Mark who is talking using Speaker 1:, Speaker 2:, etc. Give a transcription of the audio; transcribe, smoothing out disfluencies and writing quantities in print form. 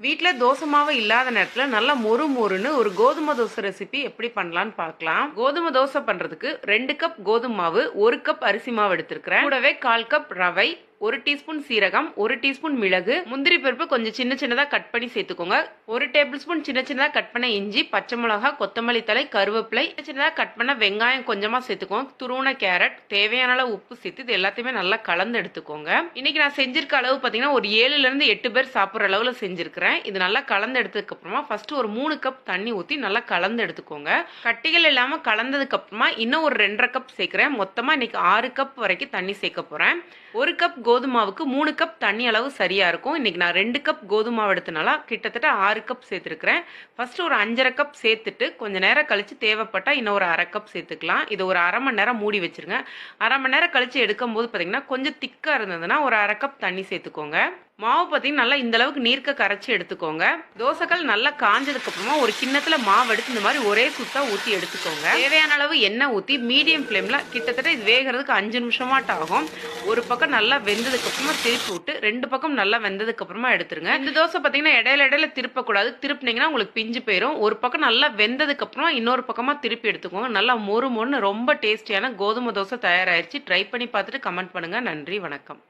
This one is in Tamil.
Speaker 1: வீட்ல தோசை மாவு இல்லாத நேரத்துல நல்லா மொறு மொறுன்னு ஒரு கோதுமை தோசை ரெசிபி எப்படி பண்ணலாம்னு பார்க்கலாம். கோதுமை தோசை பண்றதுக்கு 2 கப் கோதுமை மாவு, 1 கப் அரிசி மாவு எடுத்திருக்கிறேன். கூடவே 1/4 கப் ரவை, 1 டீஸ்பூன் சீரகம், 1 டீஸ்பூன் மிளகு, முந்திரி பருப்பு கொஞ்சம் சின்ன சின்னதா கட் பண்ணி சேர்த்துக்கோங்க. 1 டேபிள் ஸ்பூன் சின்ன சின்னதா கட் பண்ண இஞ்சி, பச்சை மிளகாய், கொத்தமல்லி தழை, கருவேப்பிலை, சின்ன சின்னதா கட் பண்ண வெங்காயம் கொஞ்சமா சேர்த்துக்கோங்க. துருவன கேரட், தேவையான அளவு உப்பு சேர்த்து இது எல்லாத்தையுமே நல்லா கலந்து எடுத்துக்கோங்க. இன்னைக்கு நான் செஞ்சிருக்க அளவு பார்த்தீங்கன்னா ஒரு 7ல இருந்து 8 பேர் சாப்பிட்ற அளவுல செஞ்சிருக்கிறேன். இது நல்லா கலந்து எடுத்ததுக்கு அப்புறமா ஃபர்ஸ்ட் ஒரு 3 கப் தண்ணி ஊற்றி நல்லா கலந்து எடுத்துக்கோங்க. கட்டிகள் இல்லாம கலந்ததுக்கு அப்புறமா இன்னும் ஒரு 2.5 கப் சேர்க்கிறேன். மொத்தமா இன்னைக்கு 6 கப் வரைக்கும் தண்ணி சேர்க்க போறேன். 1 கப் கோதுமாவுக்கு 3 கப் தண்ணி அளவு சரியா இருக்கும். இன்னைக்கு நான் 2 கப் கோதுமாவு எடுத்தனால கிட்டத்தட்ட 6 கப் சேர்த்துருக்கிறேன். ஃபர்ஸ்ட் ஒரு 5.5 கப் சேர்த்துட்டு கொஞ்ச நேரம் கழிச்சு தேவைப்பட்டா இன்னும் ஒரு 1/2 கப் சேர்த்துக்கலாம். இது ஒரு 1/2 மணி நேரம் மூடி வச்சிருங்க. 1/2 மணி நேரம் கழிச்சு எடுக்கும் போது பார்த்தீங்கன்னா கொஞ்சம் திக்கா இருந்ததுன்னா ஒரு 1/2 கப் தண்ணி சேர்த்துக்கோங்க. மாவு பார்த்தீங்கன்னா நல்லா இந்த அளவுக்கு நீர்க்க கரைச்சி எடுத்துக்கோங்க. தோசைகள் நல்லா காஞ்சதுக்கு அப்புறமா ஒரு கிண்ணத்துல மாவு எடுத்து இந்த மாதிரி ஒரே சுத்தா ஊற்றி எடுத்துக்கோங்க. தேவையான அளவு எண்ணெய் ஊற்றி மீடியம் ஃப்ளேம்ல கிட்டத்தட்ட இது வேகிறதுக்கு 5 நிமிஷமாட்டு ஆகும். ஒரு பக்கம் நல்லா வெந்ததுக்கு அப்புறமா திருப்பி விட்டு 2 பக்கம் நல்லா வெந்ததுக்கு அப்புறமா எடுத்துருங்க. இந்த தோசை பார்த்தீங்கன்னா இடையில திருப்பக்கூடாது. திருப்பினீங்கன்னா உங்களுக்கு பிஞ்சு போயிடும். ஒரு பக்கம் நல்லா வெந்ததுக்கு அப்புறமா இன்னொரு பக்கமா திருப்பி எடுத்துக்கோங்க. நல்லா மொறு மொறுன்னு ரொம்ப டேஸ்டியான கோதுமை தோசை தயாராயிருச்சு. ட்ரை பண்ணி பார்த்துட்டு கமெண்ட் பண்ணுங்க. நன்றி, வணக்கம்.